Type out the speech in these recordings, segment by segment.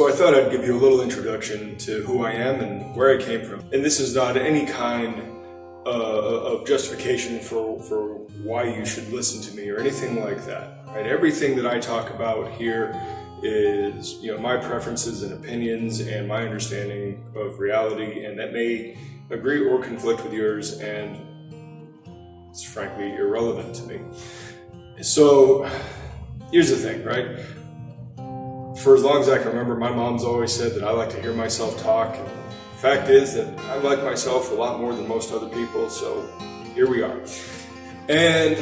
So I thought I'd give you a little introduction to who I am and where I came from. And this is not any kind of justification for why you should listen to me or anything like that. Right? Everything that I talk about here is, my preferences and opinions and my understanding of reality, and that may agree or conflict with yours, and it's frankly irrelevant to me. So here's the thing, right? For as long as I can remember, my mom's always said that I like to hear myself talk. And the fact is that I like myself a lot more than most other people, so here we are. And,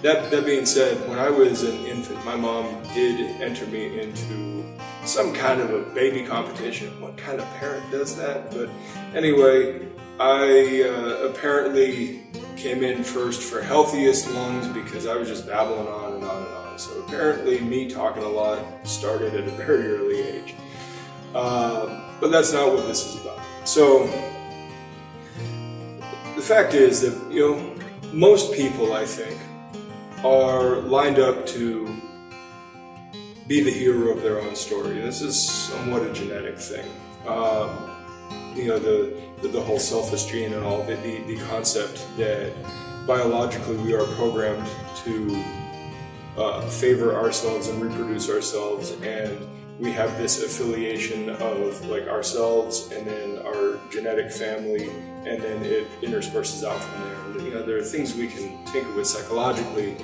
that being said, when I was an infant, my mom did enter me into some kind of a baby competition. What kind of parent does that? But anyway, I apparently came in first for healthiest lungs because I was just babbling on and on and on. So apparently me talking a lot started at a very early age. But that's not what this is about. So the fact is that, most people, I think, are lined up to be the hero of their own story. This is somewhat a genetic thing. The whole selfish gene and all, the concept that biologically we are programmed to favor ourselves and reproduce ourselves, and we have this affiliation of like ourselves and then our genetic family, and then it intersperses out from there. And, there are things we can tinker with psychologically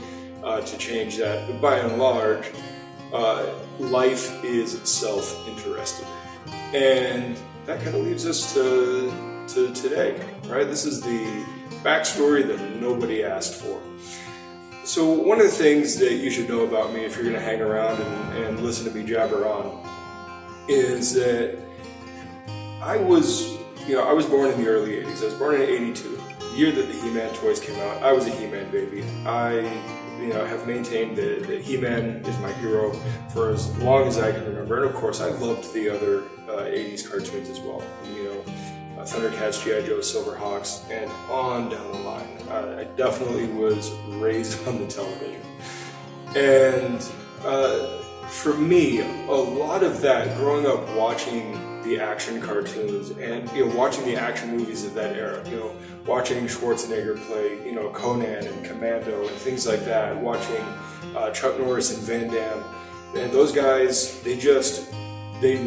to change that, but by and large, life is self-interested, and that kind of leaves us to today, right? This is the backstory that nobody asked for. So one of the things that you should know about me if you're going to hang around and listen to me jabber on is that I was born in the early 80s. I was born in 82, the year that the He-Man toys came out. I was a He-Man baby. I have maintained that He-Man is my hero for as long as I can remember. And of course, I loved the other 80s cartoons as well. Thundercats, G.I. Joe, Silverhawks, and on down the line. I definitely was raised on the television. And for me, a lot of that, growing up watching the action cartoons and watching the action movies of that era, watching Schwarzenegger play, Conan and Commando and things like that, watching Chuck Norris and Van Damme, and those guys, they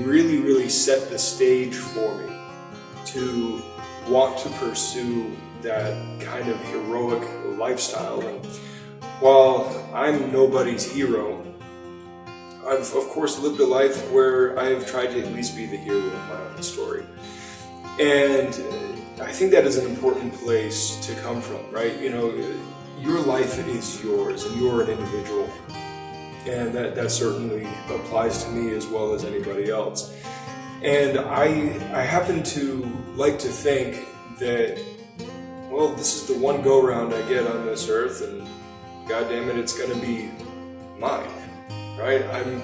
really, really set the stage for me to want to pursue that kind of heroic lifestyle. And while I'm nobody's hero, I've of course lived a life where I've tried to at least be the hero of my own story. And I think that is an important place to come from, right? Your life is yours and you're an individual. And that certainly applies to me as well as anybody else. And I happen to like to think that, this is the one go-round I get on this earth, and goddamn it, it's going to be mine, right? I'm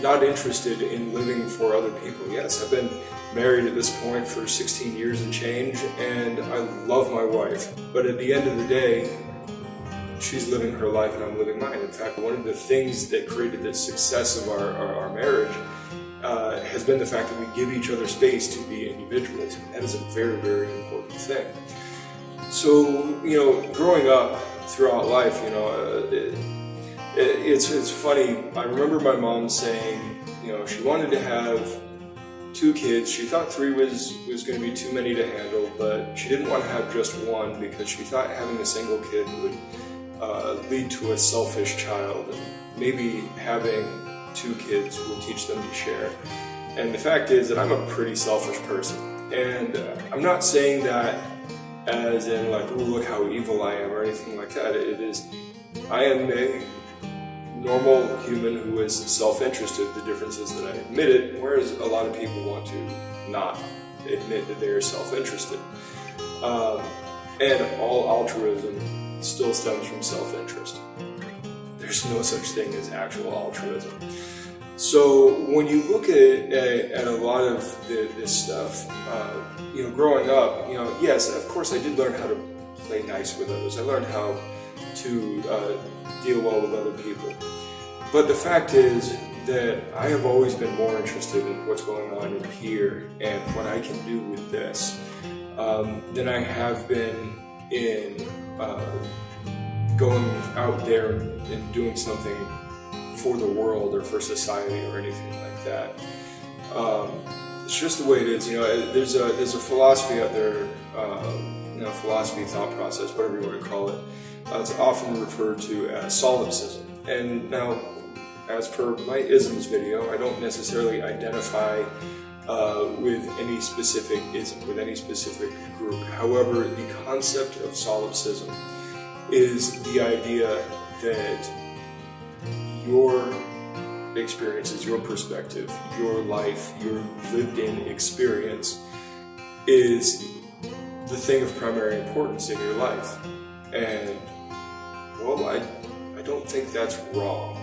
not interested in living for other people. Yes, I've been married at this point for 16 years and change, and I love my wife. But at the end of the day, she's living her life and I'm living mine. In fact, one of the things that created the success of our marriage has been the fact that we give each other space to be individuals. And that is a very, very important thing. So, growing up throughout life, it's funny. I remember my mom saying, she wanted to have 2 kids. She thought 3 was going to be too many to handle, but she didn't want to have just 1 because she thought having a single kid would lead to a selfish child, and maybe having 2 kids will teach them to share. And the fact is that I'm a pretty selfish person, and I'm not saying that as in like, oh, look how evil I am or anything like that. I am a normal human who is self-interested. The difference is that I admit it, whereas a lot of people want to not admit that they are self-interested. And all altruism still stems from self-interest. There's no such thing as actual altruism. So when you look at a lot of this stuff, growing up, yes, of course I did learn how to play nice with others. I learned how to deal well with other people. But the fact is that I have always been more interested in what's going on in here and what I can do with this than I have been in going out there and doing something for the world or for society or anything like that. It's just the way it is. There's a philosophy out there, philosophy, thought process, whatever you want to call it. It's often referred to as solipsism. And now, as per my isms video, I don't necessarily identify with any specific ism, with any specific group. However, the concept of solipsism is the idea that your experiences, your perspective, your life, your lived-in experience is the thing of primary importance in your life. And, well, I don't think that's wrong.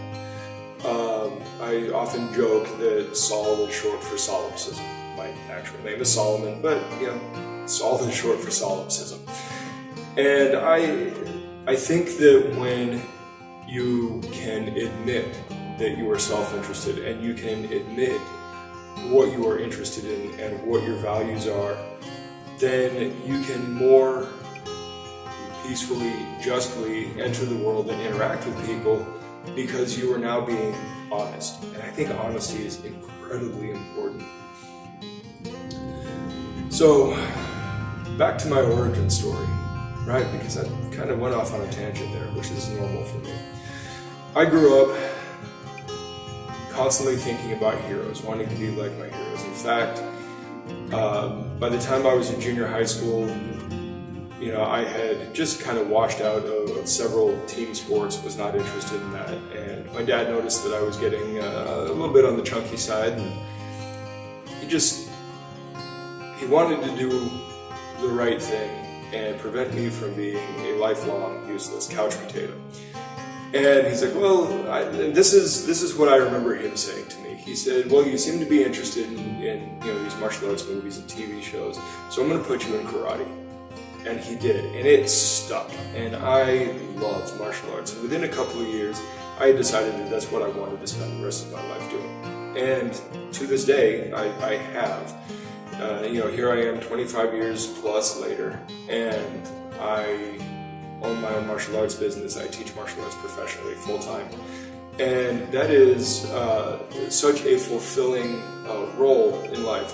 I often joke that Sol is short for solipsism. My actual name is Solomon, but, Sol is short for solipsism. And I think that when you can admit that you are self-interested and you can admit what you are interested in and what your values are, then you can more peacefully, justly enter the world and interact with people because you are now being honest. And I think honesty is incredibly important. So, back to my origin story, right? Because I kind of went off on a tangent there, which is normal for me. I grew up constantly thinking about heroes, wanting to be like my heroes. In fact, by the time I was in junior high school, I had just kind of washed out of several team sports, was not interested in that. And my dad noticed that I was getting a little bit on the chunky side, and he wanted to do the right thing and prevent me from being a lifelong useless couch potato. And he's like, well, this is what I remember him saying to me. He said, well, you seem to be interested in these martial arts movies and TV shows, so I'm going to put you in karate. And he did, and it stuck. And I loved martial arts. And within a couple of years, I had decided that that's what I wanted to spend the rest of my life doing. And to this day, I have. Here I am 25 years plus later, and I own my own martial arts business. I teach martial arts professionally, full-time. And that is such a fulfilling role in life.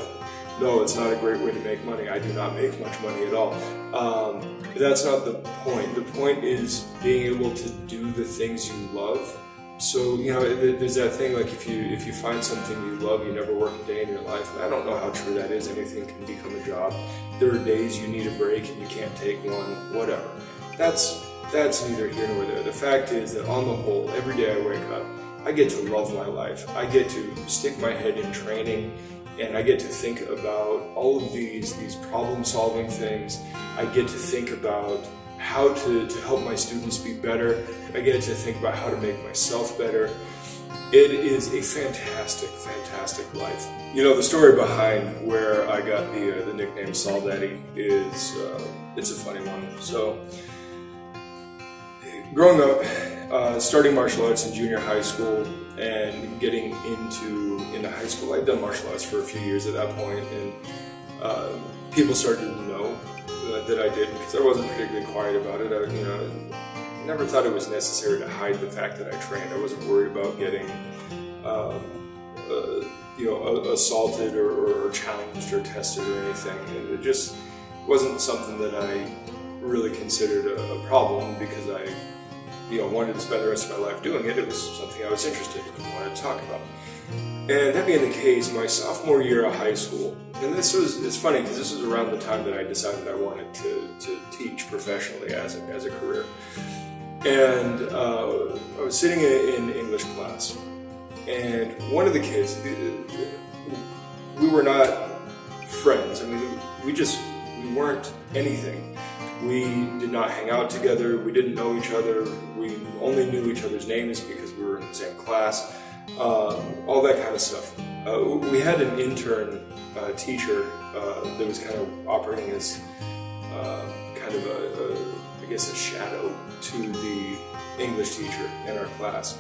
No, it's not a great way to make money. I do not make much money at all. But that's not the point. The point is being able to do the things you love. So, there's that thing, like if you find something you love, you never work a day in your life. And I don't know how true that is. Anything can become a job. There are days you need a break and you can't take one, whatever. That's neither here nor there. The fact is that on the whole, every day I wake up, I get to love my life. I get to stick my head in training, and I get to think about all of these problem-solving things. I get to think about how to help my students be better. I get to think about how to make myself better. It is a fantastic, fantastic life. The story behind where I got the nickname Sol Daddy is, it's a funny one. So, growing up, starting martial arts in junior high school and getting into high school, I'd done martial arts for a few years at that point, and people started to know that I did because I wasn't particularly quiet about it. I never thought it was necessary to hide the fact that I trained. I wasn't worried about getting assaulted or challenged or tested or anything. It just wasn't something that I really considered a problem because I wanted to spend the rest of my life doing it. It was something I was interested in and wanted to talk about. And that being the case, my sophomore year of high school, and it's funny because this was around the time that I decided I wanted to teach professionally as a career. And I was sitting in English class, and one of the kids, we were not friends. I mean, we weren't anything. We did not hang out together. We didn't know each other. We only knew each other's names because we were in the same class. All that kind of stuff. We had an intern teacher that was kind of operating as kind of a shadow to the English teacher in our class.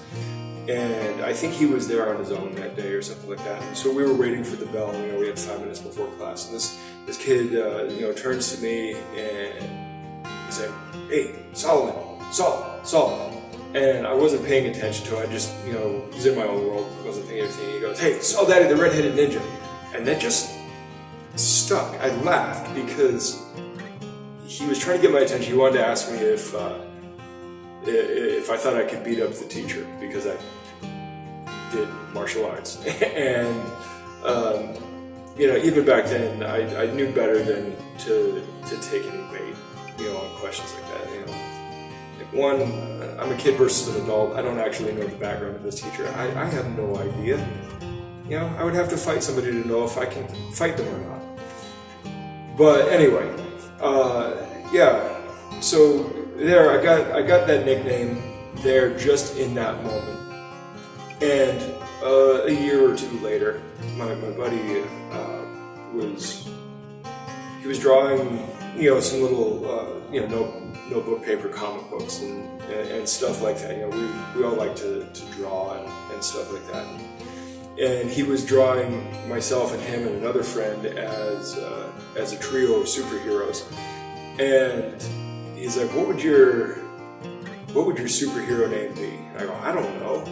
And I think he was there on his own that day or something like that. And so we were waiting for the bell. We had 5 minutes before class, and this kid, turns to me and he's like, "Hey, Solomon, Saul." And I wasn't paying attention to it. I just, was in my own world, wasn't thinking anything. He goes, "Hey, Saul Daddy, the Red-Headed Ninja," and that just stuck. I laughed because he was trying to get my attention. He wanted to ask me if I thought I could beat up the teacher because I did martial arts. And, even back then, I knew better than to take any bait, on questions like that. One, I'm a kid versus an adult. I don't actually know the background of this teacher. I have no idea. I would have to fight somebody to know if I can fight them or not. But anyway, so there, I got that nickname there just in that moment. And a year or two later, my buddy was drawing, some little, notebook paper comic books and stuff like that. We all like to draw and stuff like that. And he was drawing myself and him and another friend as a trio of superheroes. And he's like, what would your superhero name be? And I go, I don't know.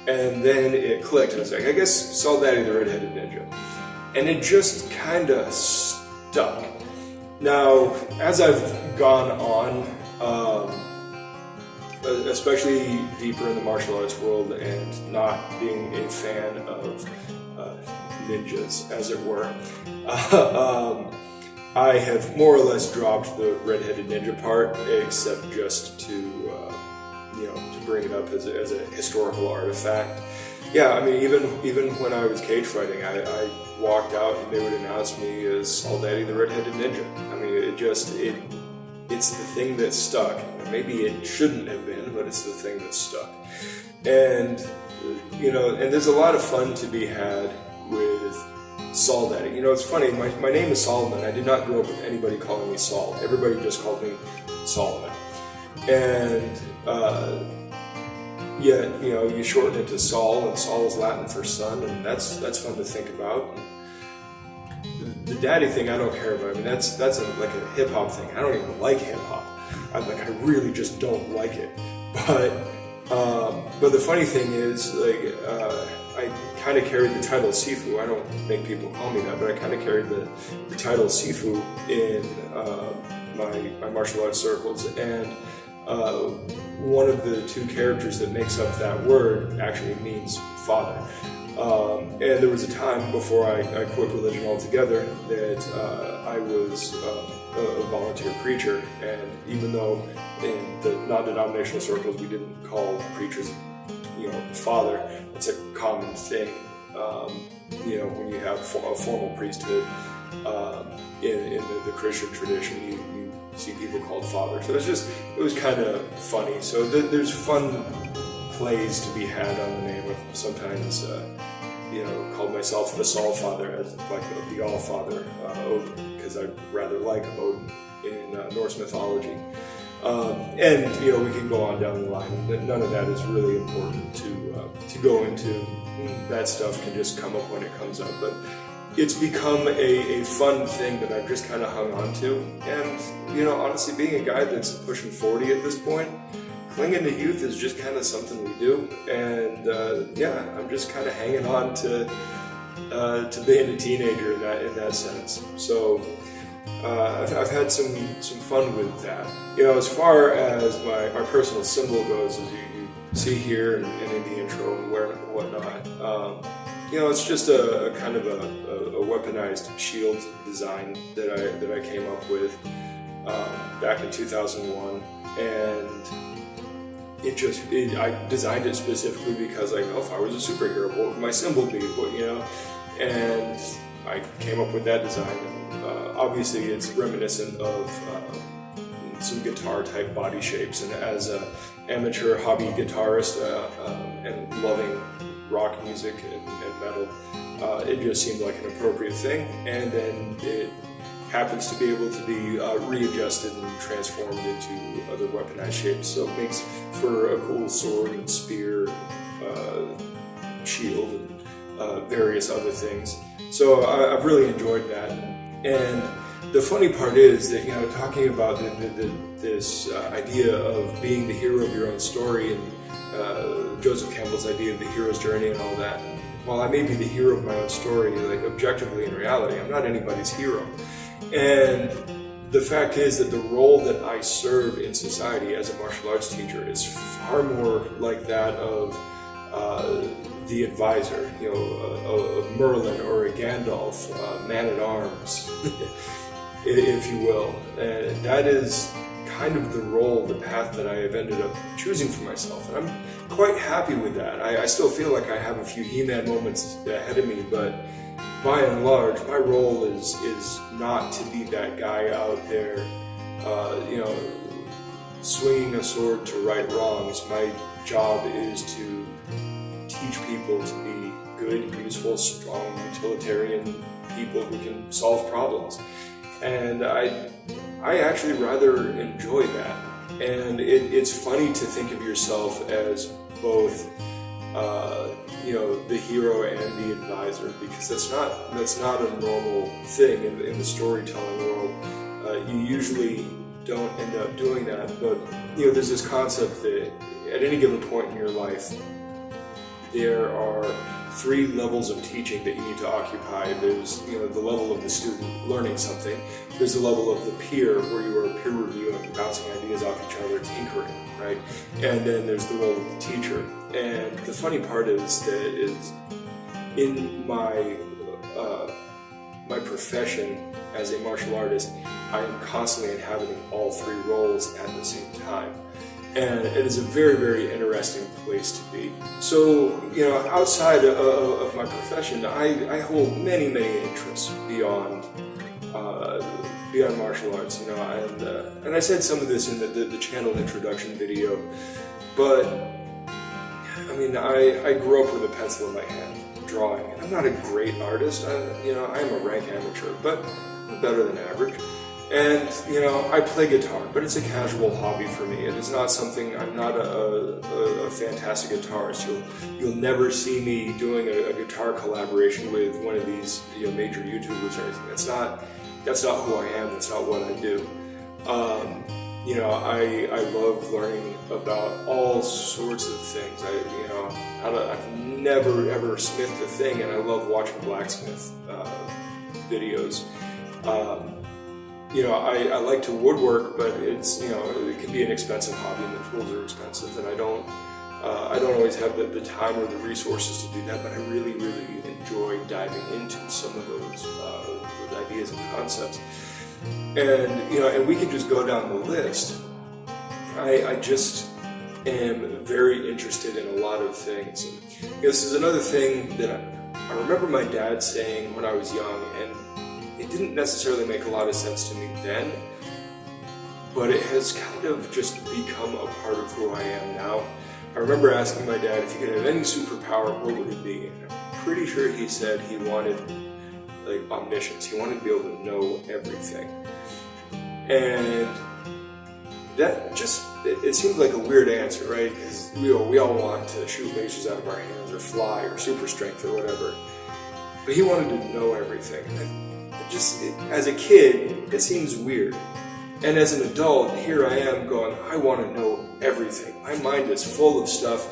And then it clicked, and I was like, I guess Saul Daddy the Red-Headed Ninja. And it just kind of stuck. Now, as I've gone on, especially deeper in the martial arts world and not being a fan of ninjas, as it were, I have more or less dropped the Red-Headed Ninja part, except just to bring it up as a historical artifact. Yeah, even when I was cage fighting, I walked out and they would announce me as Saul Daddy the Red-Headed Ninja. It's the thing that stuck. Maybe it shouldn't have been, but it's the thing that stuck. And and there's a lot of fun to be had with Saul Daddy. It's funny, my name is Solomon. I did not grow up with anybody calling me Saul. Everybody just called me Solomon. And you shorten it to Saul, and Saul is Latin for son, and that's fun to think about. The daddy thing, I don't care about. That's like a hip hop thing. I don't even like hip hop. I really just don't like it. But the funny thing is, I kind of carried the title Sifu. I don't make people call me that, but I kind of carried the title Sifu in my martial arts circles. And one of the two characters that makes up that word actually means father. And there was a time before I quit religion altogether that I was a volunteer preacher, and even though in the non-denominational circles we didn't call preachers, father, it's a common thing. When you have a formal priesthood in the Christian tradition, you see people called father. So it was kind of funny. So there's fun plays to be had on the name. I've sometimes called myself the Saul Father, as like the All Father Odin, because I rather like Odin in Norse mythology. And we can go on down the line. None of that is really important to go into. That stuff can just come up when it comes up, but it's become a fun thing that I've just kind of hung on to. And honestly, being a guy that's pushing 40 at this point, clinging to youth is just kind of something we do. And I'm just kind of hanging on to being a teenager in that sense. So I've had some fun with that. As far as my personal symbol goes, as you see here and in the intro and whatnot, it's just a kind of a weaponized shield design that I came up with back in 2001, and I designed it specifically because if I was a superhero, what would my symbol be? And I came up with that design. And obviously, it's reminiscent of some guitar-type body shapes. And as an amateur hobby guitarist and loving rock music and metal, it just seemed like an appropriate thing. And then it happens to be able to be readjusted and transformed into other weaponized shapes. So it makes for a cool sword and spear, shield, and various other things. So I've really enjoyed that. And the funny part is that, talking about this idea of being the hero of your own story, and Joseph Campbell's idea of the hero's journey and all that, while I may be the hero of my own story, like objectively in reality, I'm not anybody's hero. And the fact is that the role that I serve in society as a martial arts teacher is far more like that of the advisor, a Merlin or a Gandalf, man-at-arms, if you will. And that is kind of the role, the path that I have ended up choosing for myself. And I'm quite happy with that. I still feel like I have a few He-Man moments ahead of me, but by and large, my role is not to be that guy out there, swinging a sword to right wrongs. My job is to teach people to be good, useful, strong, utilitarian people who can solve problems. And I actually rather enjoy that. And it's funny to think of yourself as both, the hero and the advisor, because that's not a normal thing in the storytelling world. You usually don't end up doing that, but there's this concept that at any given point in your life, there are 3 levels of teaching that you need to occupy. There's the level of the student learning something. There's the level of the peer, where you are peer reviewing, bouncing ideas off each other, tinkering, right? And then there's the role of the teacher. And the funny part is that in my profession as a martial artist, I am constantly inhabiting all 3 roles at the same time. And it is a very, very interesting place to be. So, outside of my profession, I hold many, many interests beyond martial arts, and I said some of this in the channel introduction video, but I grew up with a pencil in my hand, drawing, and I'm not a great artist. I am a rank amateur, but I'm better than average. And, I play guitar, but it's a casual hobby for me. It is not something, I'm not a fantastic guitarist. You'll never see me doing a guitar collaboration with one of these, major YouTubers or anything. That's not who I am. That's not what I do. I love learning about all sorts of things. I've never ever smithed a thing, and I love watching blacksmith videos. I like to woodwork, but it's it can be an expensive hobby, and the tools are expensive, and I don't always have the time or the resources to do that. But I really, really enjoy diving into some of those ideas and concepts, and we can just go down the list. I just am very interested in a lot of things. And, this is another thing that I remember my dad saying when I was young, and it didn't necessarily make a lot of sense to me then, but it has kind of just become a part of who I am now. I remember asking my dad if he could have any superpower, what would it be? And I'm pretty sure he said he wanted omniscience. He wanted to be able to know everything. And that it seemed like a weird answer, right? Because we all want to shoot lasers out of our hands or fly or super strength or whatever. But he wanted to know everything. As a kid, it seems weird. And as an adult, here I am going, I want to know everything. My mind is full of stuff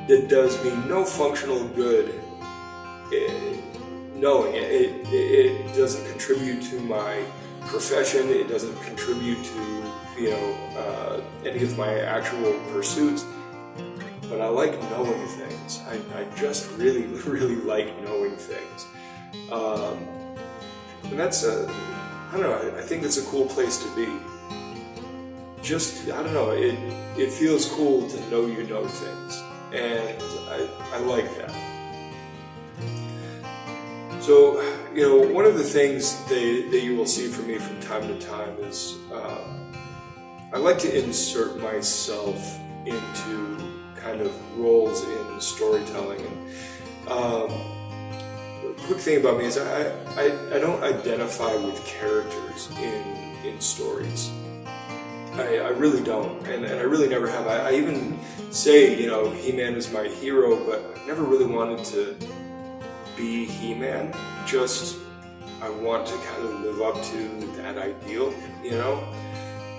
that does me no functional good knowing it. It doesn't contribute to my profession. It doesn't contribute to any of my actual pursuits. But I like knowing things. I just really, really like knowing things. And that's I think that's a cool place to be. It feels cool to know you know things. And I like that. So, one of the things that you will see from me from time to time is I like to insert myself into kind of roles in storytelling. And quick thing about me is I don't identify with characters in stories. I really don't, and I really never have. I even say, you know, He-Man is my hero, but I never really wanted to be He-Man. Just, I want to kind of live up to that ideal, you know?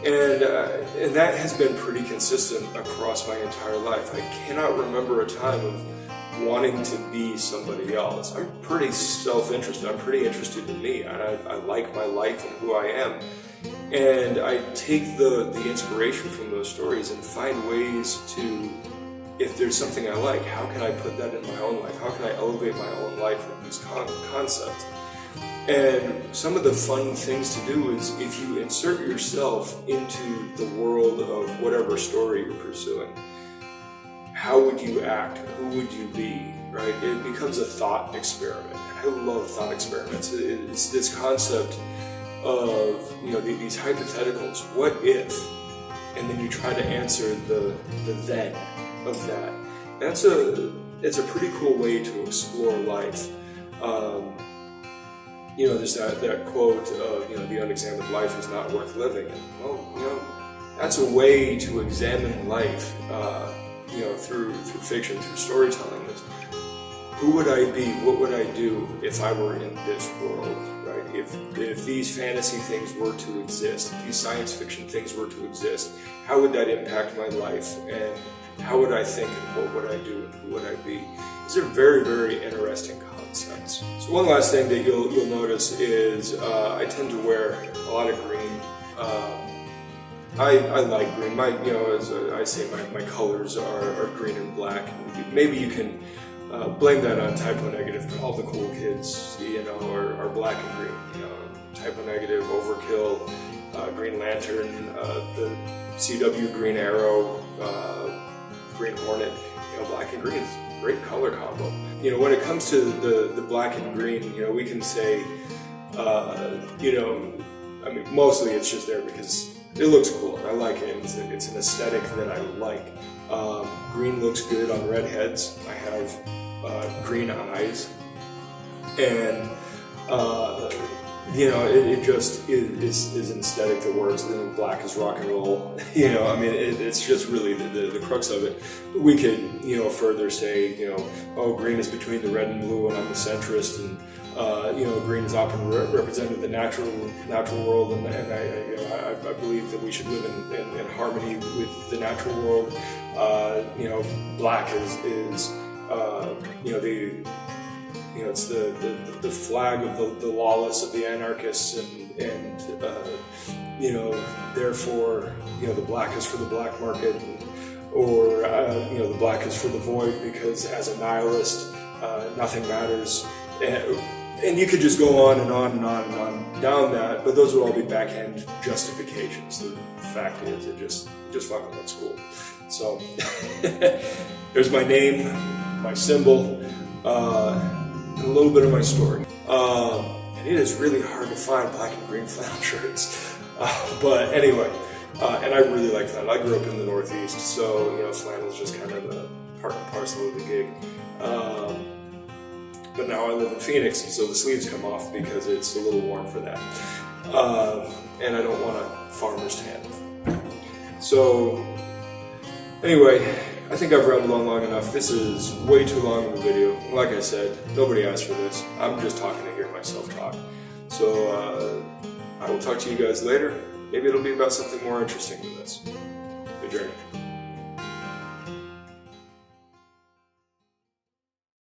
And that has been pretty consistent across my entire life. I cannot remember a time of wanting to be somebody else. I'm pretty self-interested. I'm pretty interested in me. I like my life and who I am. And I take the inspiration from those stories and find ways to, if there's something I like, how can I put that in my own life? How can I elevate my own life with these concepts? And some of the fun things to do is, if you insert yourself into the world of whatever story you're pursuing, how would you act? Who would you be? Right? It becomes a thought experiment. And I love thought experiments. It's this concept of, you know, these hypotheticals. What if? And then you try to answer the then of that. And it's a pretty cool way to explore life. You know, there's that quote of, you know, the unexamined life is not worth living. And, well, you know, that's a way to examine life, you know, through fiction, through storytelling. Is, who would I be? What would I do if I were in this world, right? If these fantasy things were to exist, if these science fiction things were to exist, how would that impact my life? And how would I think, and what would I do, and who would I be? These are very, very interesting concepts. So one last thing that you'll notice is I tend to wear a lot of green. I like green. You know, as I say, my colors are green and black. Maybe you can blame that on Typo Negative. All the cool kids, you know, are black and green. You know, Typo Negative, Overkill, Green Lantern, the CW Green Arrow, Green Hornet. You know, black and green is a great color combo. You know, when it comes to the black and green, you know, we can say, you know, I mean, mostly it's just there because it looks cool. I like it. It's an aesthetic that I like. Green looks good on redheads. I have green eyes, and you know, it just is an aesthetic that works. And black is rock and roll. You know, I mean, it's just really the crux of it. We could, you know, further say, you know, oh, green is between the red and blue, and I'm a centrist, and you know, green is often represented the natural world, and I believe that we should live in harmony with the natural world. You know, black is you know, it's the flag of the lawless, of the anarchists, and you know, therefore, you know, the black is for the black market, or you know, the black is for the void, because as a nihilist, nothing matters. And you could just go on and on and on and on down that, but those would all be backhand justifications. The fact is, it just fucking looks cool. So there's my name, my symbol, and a little bit of my story. And it is really hard to find black and green flannel shirts. But anyway, and I really like flannel. I grew up in the Northeast, so, you know, flannel is just kind of the part and parcel of the gig. But now I live in Phoenix, so the sleeves come off because it's a little warm for that. And I don't want a farmer's tan. So, anyway, I think I've rambled on long enough. This is way too long of a video. Like I said, nobody asked for this. I'm just talking to hear myself talk. So, I will talk to you guys later. Maybe it'll be about something more interesting than this.